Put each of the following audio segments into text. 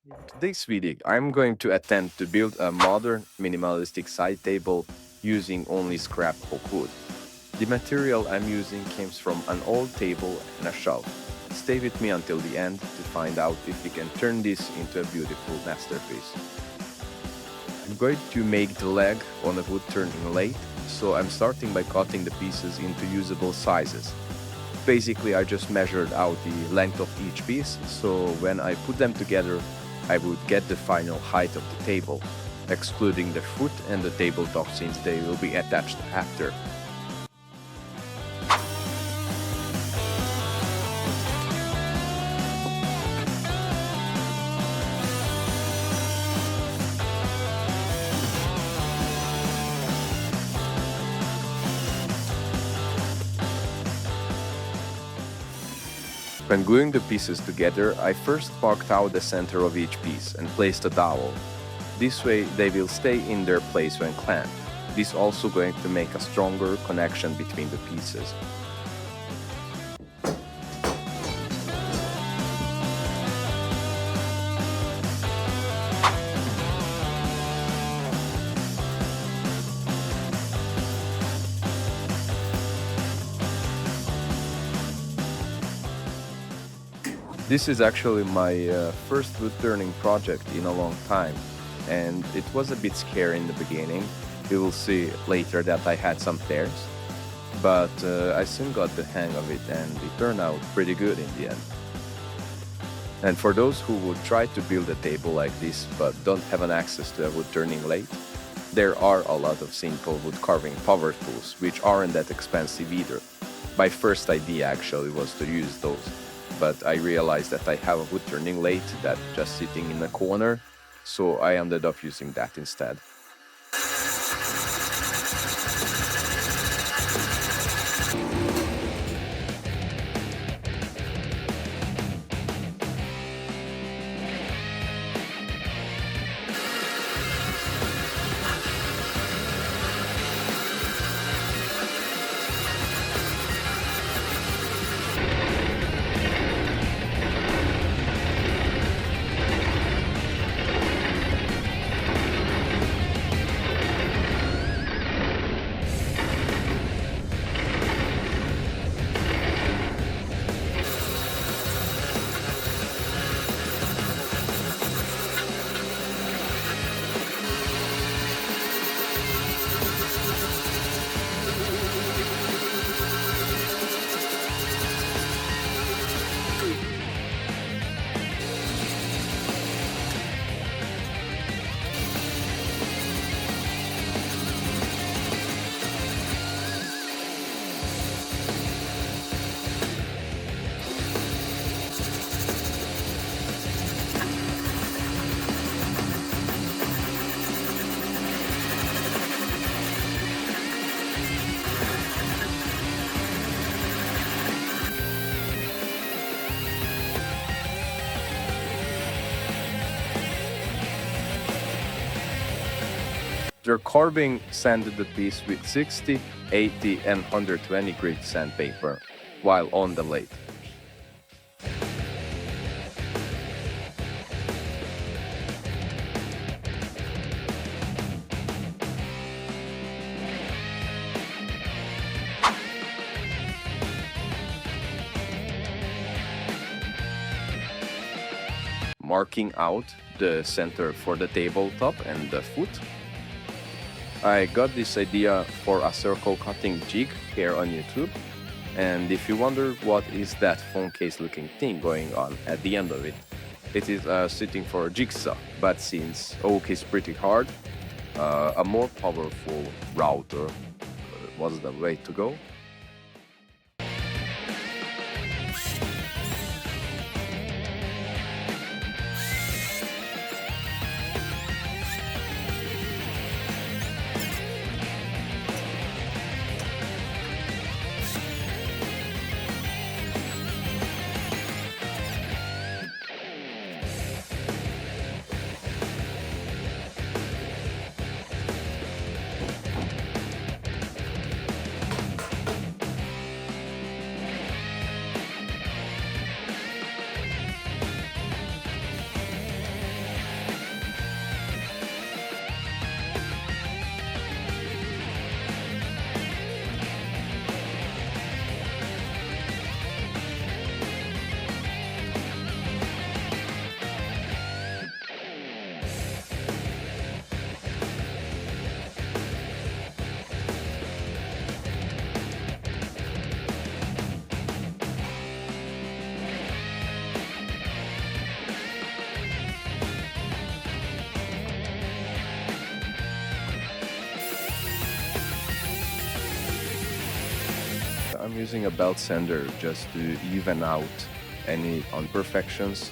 In today's video, I'm going to attempt to build a modern, minimalistic side table using only scrap oak wood. The material I'm using comes from an old table and a shelf. Stay with me until the end to find out if we can turn this into a beautiful masterpiece. I'm going to make the leg on a wood turning lathe, so I'm starting by cutting the pieces into usable sizes. Basically, I just measured out the length of each piece, so when I put them together, I would get the final height of the table, excluding the foot and the tabletop since they will be attached after. When gluing the pieces together, I first marked out the center of each piece and placed a dowel. This way they will stay in their place when clamped. This is also going to make a stronger connection between the pieces. This is actually my first wood turning project in a long time, and it was a bit scary in the beginning. You will see later that I had some tears, but I soon got the hang of it and it turned out pretty good in the end. And for those who would try to build a table like this but don't have an access to a wood turning lathe, there are a lot of simple wood carving power tools which aren't that expensive either. My first idea actually was to use those, but I realized that I have a wood turning lathe that's just sitting in a corner, so I ended up using that instead. Their carving sanded the piece with 60, 80, and 120 grit sandpaper while on the lathe. Marking out the center for the tabletop and the foot. I got this idea for a circle cutting jig here on YouTube, and if you wonder what is that phone case looking thing going on at the end of it, it is sitting for a jigsaw, but since oak is pretty hard, a more powerful router was the way to go. I'm using a belt sander just to even out any imperfections.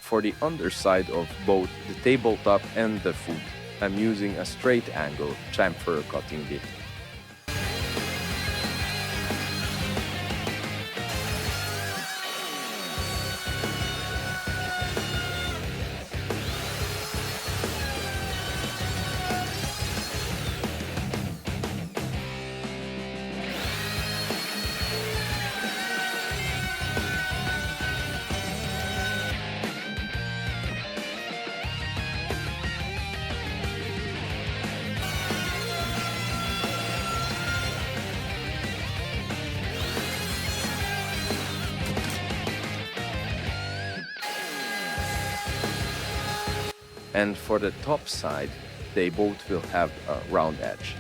For the underside of both the tabletop and the foot, I'm using a straight angle chamfer cutting bit. And for the top side, they both will have a round edge.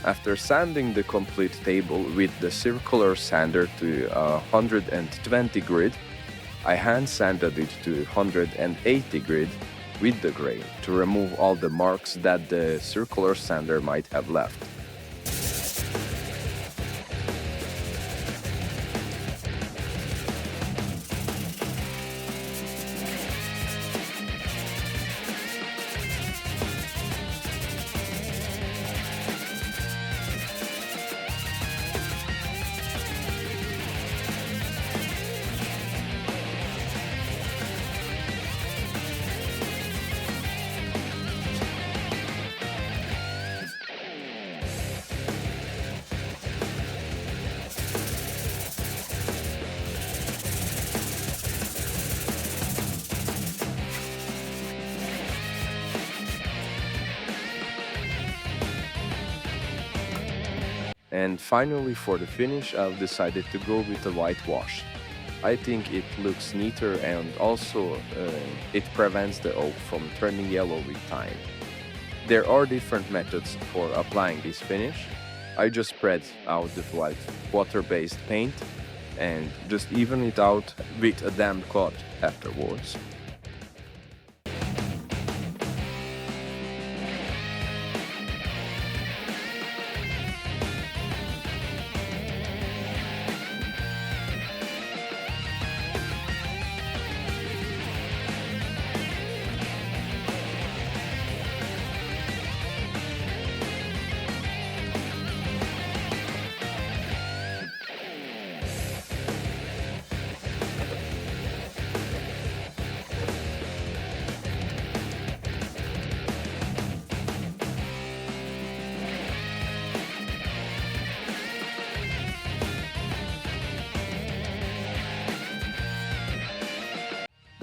After sanding the complete table with the circular sander to 120 grit, I hand sanded it to 180 grit with the grain to remove all the marks that the circular sander might have left. And finally, for the finish, I've decided to go with the whitewash. I think it looks neater and also it prevents the oak from turning yellow with time. There are different methods for applying this finish. I just spread out the white water-based paint and just even it out with a damp cloth afterwards.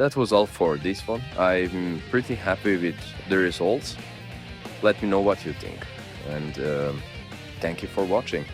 that was all for this one. I'm pretty happy with the results. Let me know what you think, and thank you for watching.